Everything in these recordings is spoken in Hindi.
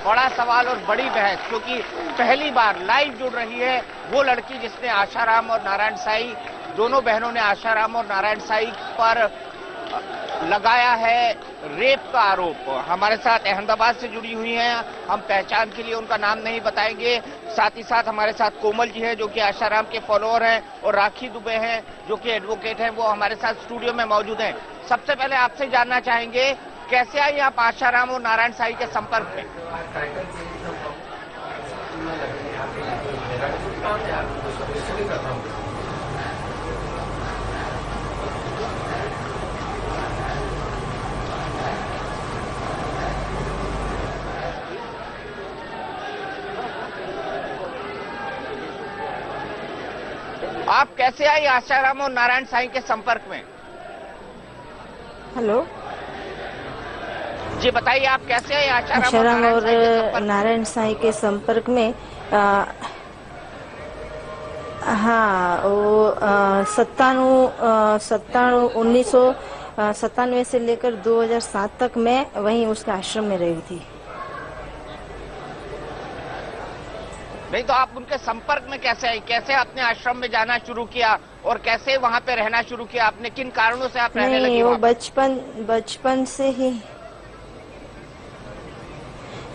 बड़ा सवाल और बड़ी बहस, क्योंकि पहली बार लाइव जुड़ रही है वो लड़की जिसने आशाराम और नारायण साईं, दोनों बहनों ने आशाराम और नारायण साईं पर लगाया है रेप का आरोप। हमारे साथ अहमदाबाद से जुड़ी हुई हैं, हम पहचान के लिए उनका नाम नहीं बताएंगे। साथ ही साथ हमारे साथ कोमल जी हैं जो कि आशाराम के फॉलोअर हैं, और राखी दुबे हैं जो कि एडवोकेट हैं, वो हमारे साथ स्टूडियो में मौजूद हैं। सबसे पहले आपसे जानना चाहेंगे, कैसे आई आप आशाराम और नारायण साईं के संपर्क में? आप कैसे आई आशाराम और नारायण साईं के संपर्क में? हेलो जी बताइए, आप कैसे आई आशाराम और नारायण साईं के संपर्क में? हाँ, वो 1997 से लेकर 2007 तक मैं वहीं उसके आश्रम में रही थी। नहीं तो आप उनके संपर्क में कैसे आई? कैसे आपने आश्रम में जाना शुरू किया और कैसे वहां पे रहना शुरू किया? आपने किन कारणों से आप रहने लगी? वो बचपन से ही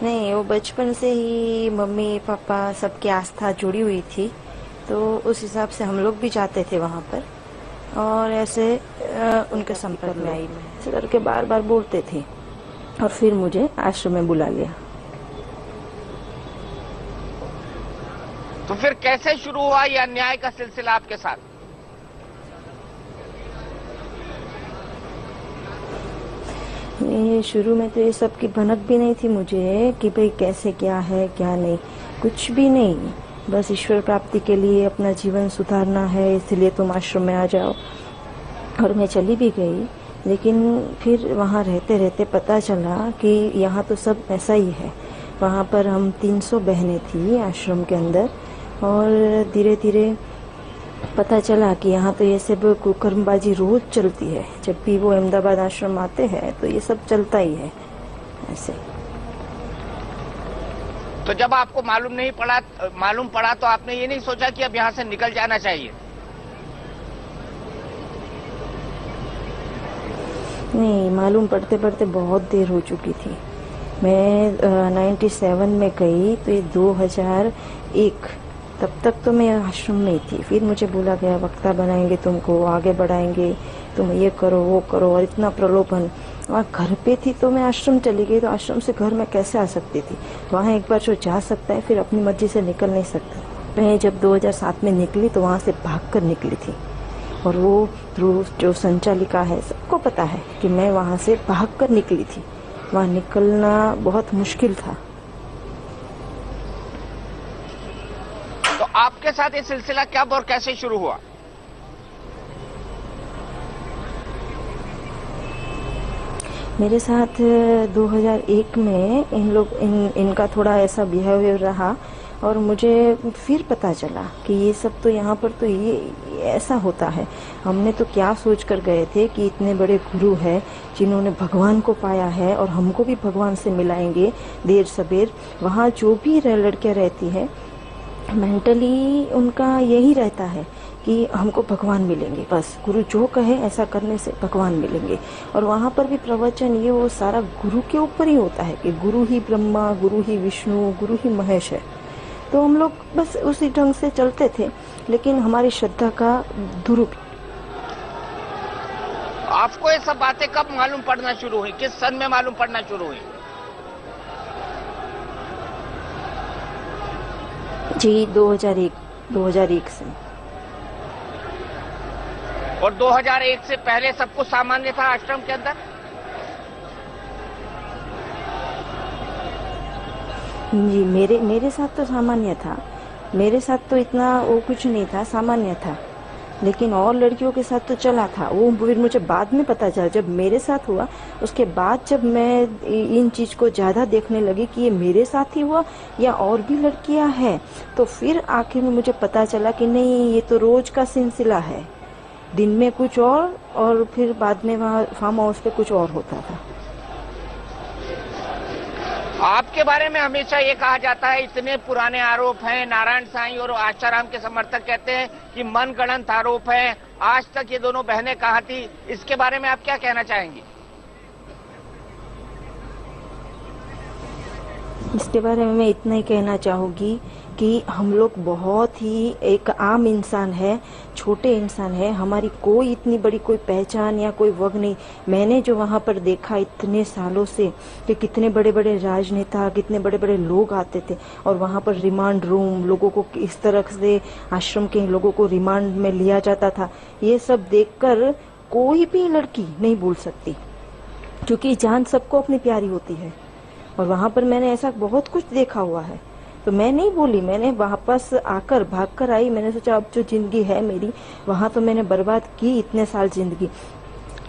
नहीं, वो बचपन से ही मम्मी पापा सबकी आस्था जुड़ी हुई थी, तो उस हिसाब से हम लोग भी जाते थे वहां पर, और ऐसे उनके संपर्क में आई मैं। ऐसे करके बार बार बोलते थे और फिर मुझे आश्रम में बुला लिया। तो फिर कैसे शुरू हुआ यह अन्याय का सिलसिला आपके साथ? ये शुरू में तो ये सब की भनक भी नहीं थी मुझे कि भाई कैसे क्या है क्या नहीं, कुछ भी नहीं। बस ईश्वर प्राप्ति के लिए अपना जीवन सुधारना है, इसलिए तुम आश्रम में आ जाओ। और मैं चली भी गई, लेकिन फिर वहाँ रहते रहते पता चला कि यहाँ तो सब ऐसा ही है। वहाँ पर हम 300 बहनें थी आश्रम के अंदर, और धीरे धीरे पता चला कि यहाँ तो ये सब कुकर्मबाजी रोज चलती है। जब भी वो अहमदाबाद आश्रम आते हैं तो ये सब चलता ही है ऐसे। तो जब आपको मालूम पड़ा तो आपने ये नहीं सोचा कि अब यहाँ से निकल जाना चाहिए? नहीं, मालूम पड़ते पड़ते बहुत देर हो चुकी थी। मैं 97 में गई तो ये 2001, तब तक तो मैं आश्रम में ही थी। फिर मुझे बोला गया वक्ता बनाएंगे तुमको, आगे बढ़ाएंगे, तुम ये करो वो करो, और इतना प्रलोभन। वहाँ घर पे थी तो मैं आश्रम चली गई, तो आश्रम से घर में कैसे आ सकती थी? वहाँ एक बार जो जा सकता है फिर अपनी मर्जी से निकल नहीं सकता। मैं जब 2007 में निकली तो वहाँ से भागकर निकली थी, और वो जो संचालिका है सबको पता है कि मैं वहाँ से भागकर निकली थी। वहाँ निकलना बहुत मुश्किल था। तो आपके साथ ये सिलसिला कब और कैसे शुरू हुआ? मेरे साथ 2001 में इनका थोड़ा ऐसा बिहेवियर रहा, और मुझे फिर पता चला कि ये सब तो यहाँ पर तो ये ऐसा होता है। हमने तो क्या सोच कर गए थे कि इतने बड़े गुरु हैं जिन्होंने भगवान को पाया है, और हमको भी भगवान से मिलाएंगे देर सबेर। वहाँ जो भी लड़कियाँ रहती हैं, मेंटली उनका यही रहता है कि हमको भगवान मिलेंगे, बस गुरु जो कहे ऐसा करने से भगवान मिलेंगे। और वहाँ पर भी प्रवचन ये वो सारा गुरु के ऊपर ही होता है कि गुरु ही ब्रह्मा, गुरु ही विष्णु, गुरु ही महेश है। तो हम लोग बस उसी ढंग से चलते थे, लेकिन हमारी श्रद्धा का दुरुपयोग। आपको ये सब बातें कब मालूम पड़ना शुरू हुई? किस सन में मालूम पड़ना शुरू हुई? जी 2001 से। और 2001 से पहले सब कुछ सामान्य था आश्रम के अंदर? जी मेरे साथ तो सामान्य था। मेरे साथ तो इतना वो कुछ नहीं था, सामान्य था। लेकिन और लड़कियों के साथ तो चला था। वो फिर मुझे बाद में पता चला, जब मेरे साथ हुआ उसके बाद जब मैं इन चीज को ज्यादा देखने लगी कि ये मेरे साथ ही हुआ या और भी लड़कियां हैं, तो फिर आखिर में मुझे पता चला कि नहीं, ये तो रोज का सिलसिला है। दिन में कुछ और फिर बाद में वहाँ फार्म हाउस पे कुछ और होता था। आपके बारे में हमेशा ये कहा जाता है, इतने पुराने आरोप हैं, नारायण साईं और आशाराम के समर्थक कहते हैं कि मनगढ़ंत आरोप है, आज तक ये दोनों बहनें कहाँ थी, इसके बारे में आप क्या कहना चाहेंगी? इसके बारे में मैं इतना ही कहना चाहूँगी कि हम लोग बहुत ही एक आम इंसान है, छोटे इंसान है, हमारी कोई इतनी बड़ी कोई पहचान या कोई वग नहीं। मैंने जो वहाँ पर देखा इतने सालों से कि कितने बड़े बड़े राजनेता, कितने बड़े बड़े लोग आते थे और वहाँ पर रिमांड रूम, लोगों को इस तरह से आश्रम के लोगों को रिमांड में लिया जाता था, ये सब देखकर कोई भी लड़की नहीं भूल सकती, क्योंकि जान सबको अपनी प्यारी होती है। और वहाँ पर मैंने ऐसा बहुत कुछ देखा हुआ है, तो मैं नहीं बोली, मैंने वापस आकर भाग कर आई। मैंने सोचा अब जो जिंदगी है मेरी, वहाँ तो मैंने बर्बाद की इतने साल जिंदगी,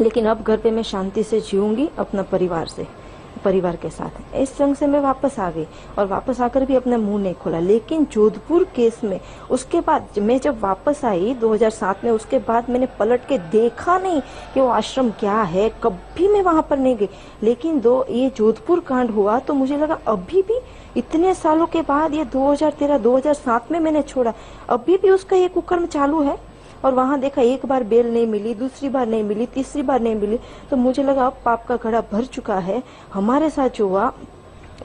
लेकिन अब घर पे मैं शांति से जीऊंगी अपना परिवार के साथ। इस संग से मैं वापस आ गई और वापस आकर भी अपना मुंह नहीं खोला। लेकिन जोधपुर केस में उसके बाद मैं जब वापस आई 2007 में, उसके बाद मैंने पलट के देखा नहीं कि वो आश्रम क्या है, कभी मैं वहां पर नहीं गई। लेकिन ये जोधपुर कांड हुआ तो मुझे लगा अभी भी इतने सालों के बाद, ये 2013-2007 में मैंने छोड़ा, अभी भी उसका ये कुकर्म चालू है। और वहां देखा एक बार बेल नहीं मिली, दूसरी बार नहीं मिली, तीसरी बार नहीं मिली, तो मुझे लगा अब पाप का घड़ा भर चुका है। हमारे साथ जो हुआ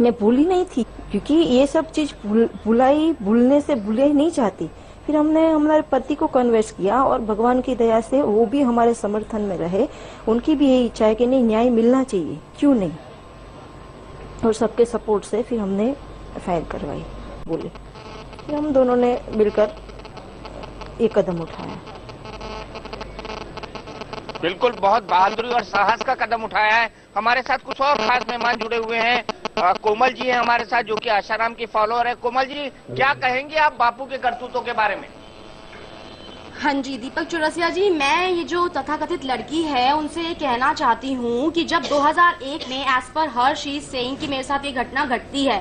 मैं भूली नहीं थी, क्योंकि ये सब चीज भूलने से भूले नहीं जाती। फिर हमने हमारे पति को कन्विंस किया और भगवान की दया से वो भी हमारे समर्थन में रहे। उनकी भी यही इच्छा है कि नहीं, न्याय मिलना चाहिए, क्यों नहीं। और सबके सपोर्ट से फिर हमने एफआईआर करवाई, बोले। फिर हम दोनों ने मिलकर ये कदम उठाया। बिल्कुल, बहुत बहादुरी और साहस का कदम उठाया है। हमारे साथ कुछ और खास मेहमान जुड़े हुए हैं। कोमल जी हैं हमारे साथ, जो कि आशाराम की फॉलोअर है। कोमल जी, क्या कहेंगे आप बापू के करतूतों के बारे में? हाँ जी, दीपक चौरसिया जी, मैं ये जो तथाकथित लड़की है उनसे ये कहना चाहती हूँ कि जब 2001 में as per her she is saying कि मेरे साथ ये घटना घटती है,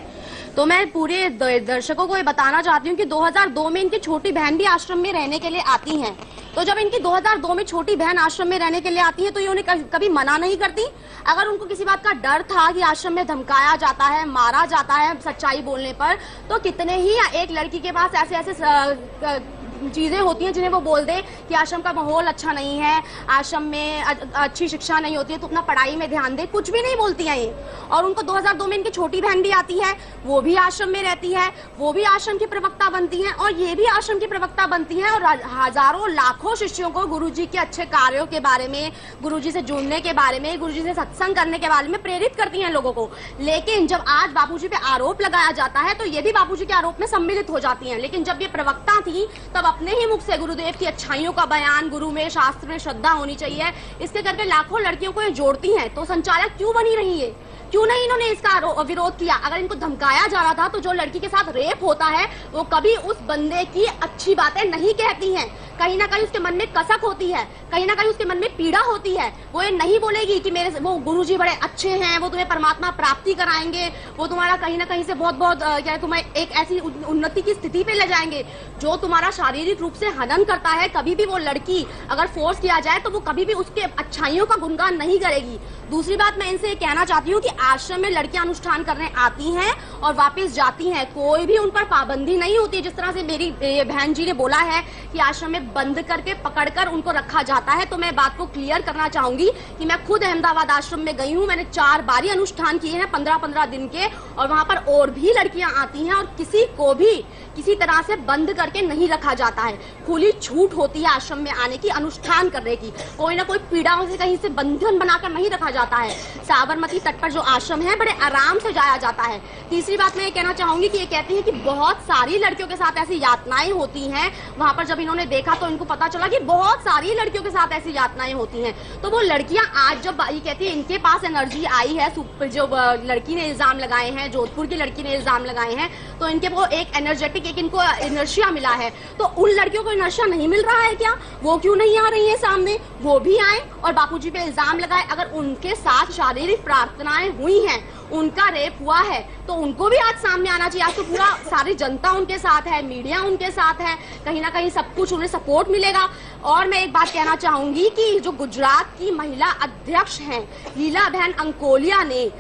तो मैं पूरे दर्शकों को ये बताना चाहती हूँ कि 2002 में इनकी छोटी बहन भी आश्रम में रहने के लिए आती हैं। तो जब इनकी 2002 में छोटी बहन आश्रम में रहने के लिए आती है तो ये उन्हें कभी मना नहीं करती। अगर उनको किसी बात का डर था कि आश्रम में धमकाया जाता है, मारा जाता है सच्चाई बोलने पर, तो कितने ही एक लड़की के पास ऐसे चीजें होती हैं जिन्हें वो बोल दे कि आश्रम का माहौल अच्छा नहीं है, आश्रम में अच्छी शिक्षा नहीं होती है, तो अपना पढ़ाई में ध्यान दे, कुछ भी नहीं बोलती हैं ये। और उनको 2002 में इनकी छोटी बहन भी आती है, वो भी आश्रम में रहती है, वो भी आश्रम की प्रवक्ता बनती है और ये भी आश्रम की प्रवक्ता बनती है और हजारों लाखों शिष्यों को गुरुजी के अच्छे कार्यों के बारे में, गुरुजी से जुड़ने के बारे में, गुरुजी से सत्संग करने के बारे में प्रेरित करती हैं लोगों को। लेकिन जब आज बापूजी पे आरोप लगाया जाता है तो ये भी बापूजी के आरोप में सम्मिलित हो जाती हैं। लेकिन जब ये प्रवक्ता थी तब अपने ही मुख से गुरुदेव की अच्छाइयों का बयान, गुरु में, शास्त्र में श्रद्धा होनी चाहिए, इसके करके लाखों लड़कियों को ये जोड़ती हैं। तो संचालक क्यों बनी रही है, क्यों नहीं इन्होंने इसका विरोध किया? अगर इनको धमकाया जा रहा था तो जो लड़की के साथ रेप होता है वो कभी उस बंदे की अच्छी बातें नहीं कहती हैं। कहीं ना कहीं उसके मन में कसक होती है, कहीं ना कहीं उसके मन में पीड़ा होती है। वो ये नहीं बोलेगी कि वो गुरुजी बड़े अच्छे हैं, वो तुम्हें परमात्मा प्राप्ति कराएंगे, वो तुम्हारा कहीं ना कहीं से बहुत क्या तुम्हें एक ऐसी उन्नति की स्थिति पे ले जाएंगे। जो तुम्हारा शारीरिक रूप से हनन करता है, कभी भी वो लड़की अगर फोर्स किया जाए तो वो कभी भी उसके अच्छाइयों का गुणगान नहीं करेगी। दूसरी बात मैं इनसे कहना चाहती हूँ कि आश्रम में लड़कियां अनुष्ठान करने आती हैं और वापस जाती हैं, कोई भी उन पर पाबंदी नहीं होती। जिस तरह से मेरी बहन जी ने बोला है कि आश्रम में बंद करके पकड़कर उनको रखा जाता है, तो मैं बात को क्लियर करना चाहूंगी कि मैं खुद अहमदाबाद आश्रम में गई हूँ। मैंने 4 बारी अनुष्ठान किए हैं 15-15 दिन के, और वहां पर और भी लड़कियां आती हैं और किसी को भी किसी तरह से बंद करके नहीं रखा जाता है। खुली छूट होती है आश्रम में आने की, अनुष्ठान करने की। कोई ना कोई पीड़ाओं से कहीं से बंधन बनाकर नहीं रखा जाता है। साबरमती तट पर जो आश्रम है बड़े आराम से जाया जाता है। तीसरी बात मैं ये कहना चाहूंगी कि ये कहती है कि बहुत सारी लड़कियों के साथ ऐसी यातनाएं होती हैं। वहां पर जब इन्होंने देखा तो इनको पता चला कि बहुत सारी लड़कियों के साथ ऐसी यातनाएं होती हैं। तो वो लड़कियां आज जब ये कहती है इनके पास एनर्जी आई है, जो लड़की ने इल्जाम लगाए हैं, जोधपुर की लड़की ने इल्जाम लगाए हैं, तो इनके वो एक एनर्जेटिक, एक इनको इनर्शिया मिला है। तो उन लड़कियों को इनर्शिया नहीं मिल रहा है क्या? वो क्यों नहीं आ रही है सामने? वो भी आए और बापूजी पे इल्जाम लगाए। अगर उनके साथ शारीरिक प्रार्थनाएं हुई हैं, उनका रेप हुआ है, तो उनको भी आज सामने आना चाहिए। आज तो पूरा सारी जनता उनके साथ है, मीडिया उनके साथ है, कहीं ना कहीं सब कुछ उन्हें सपोर्ट मिलेगा। और मैं एक बात कहना चाहूंगी कि जो गुजरात की महिला अध्यक्ष हैं लीला बहन अंकोलिया ने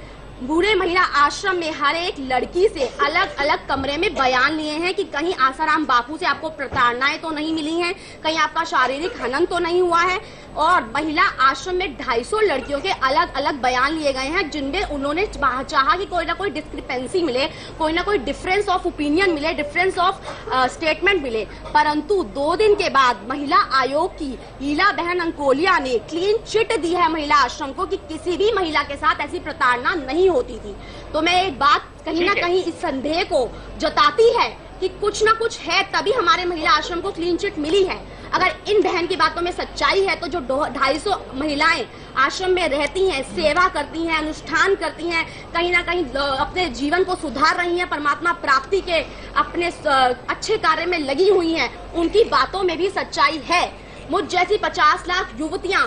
बूढ़े महिला आश्रम में हर एक लड़की से अलग अलग कमरे में बयान लिए हैं कि कहीं आसाराम बापू से आपको प्रताड़नाएं तो नहीं मिली हैं, कहीं आपका शारीरिक हनन तो नहीं हुआ है। और महिला आश्रम में 250 लड़कियों के अलग अलग बयान लिए गए हैं, जिनमें उन्होंने चाहा कि कोई ना कोई डिस्क्रिपेंसी मिले, कोई ना कोई डिफरेंस ऑफ ओपिनियन मिले, डिफरेंस ऑफ स्टेटमेंट मिले। परंतु 2 दिन के बाद महिला आयोग की हीला बहन अंकोलिया ने क्लीन चिट दी है महिला आश्रम को कि किसी भी महिला के साथ ऐसी प्रताड़ना नहीं होती थी। तो मैं एक बात कहीं ना कहीं इस संदेह को जताती है कि कुछ ना कुछ है, तभी हमारे महिला आश्रम को क्लीन चिट मिली है। अगर इन बहन की बातों में सच्चाई है तो जो 250 महिलाएं आश्रम में रहती हैं, सेवा करती हैं, अनुष्ठान करती हैं, कहीं ना कहीं अपने जीवन को सुधार रही हैं, परमात्मा प्राप्ति के अपने अच्छे कार्य में लगी हुई हैं, उनकी बातों में भी सच्चाई है। मुझ जैसी 50 लाख युवतियां,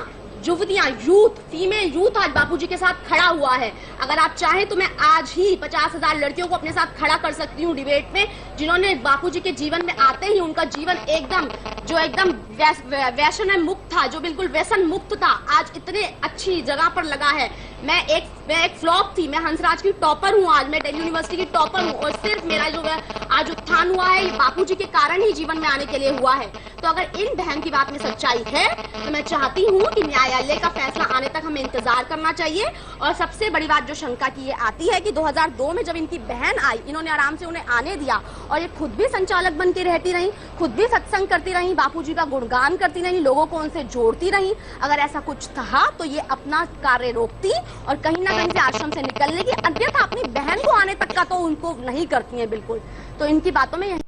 यूथ, फीमेल यूथ आज बापूजी के साथ खड़ा हुआ है। अगर आप चाहें तो मैं आज ही 50,000 लड़कियों को अपने साथ खड़ा कर सकती हूँ डिबेट में, जिन्होंने बापूजी के जीवन में आते ही उनका जीवन एकदम व्यसन मुक्त था, जो बिल्कुल व्यसन मुक्त था, आज इतने अच्छी जगह पर लगा है। मैं एक फ्लॉप थी, मैं हंसराज की टॉपर हूँ, आज मैं दिल्ली यूनिवर्सिटी की टॉपर हूँ, और सिर्फ मेरा जो आज उत्थान हुआ है ये बापूजी के कारण ही जीवन में आने के लिए हुआ है। तो अगर इन बहन की बात में सच्चाई है तो मैं चाहती हूँ कि न्यायालय का फैसला आने तक हमें इंतजार करना चाहिए। और सबसे बड़ी बात जो शंका की ये आती है कि 2002 में जब इनकी बहन आई, इन्होंने आराम से उन्हें आने दिया और ये खुद भी संचालक बन के रहती रही, खुद भी सत्संग करती रही, बापूजी का गुणगान करती रही, लोगों को उनसे जोड़ती रही। अगर ऐसा कुछ था तो ये अपना कार्य रोकती और कहीं ना कहीं से आश्रम से निकलने की, अन्यथा अपनी बहन को आने तक का तो उनको नहीं करती है बिल्कुल। तो इनकी बातों में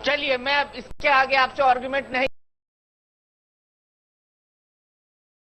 चलिए, मैं इसके आगे आपसे आर्गुमेंट नहीं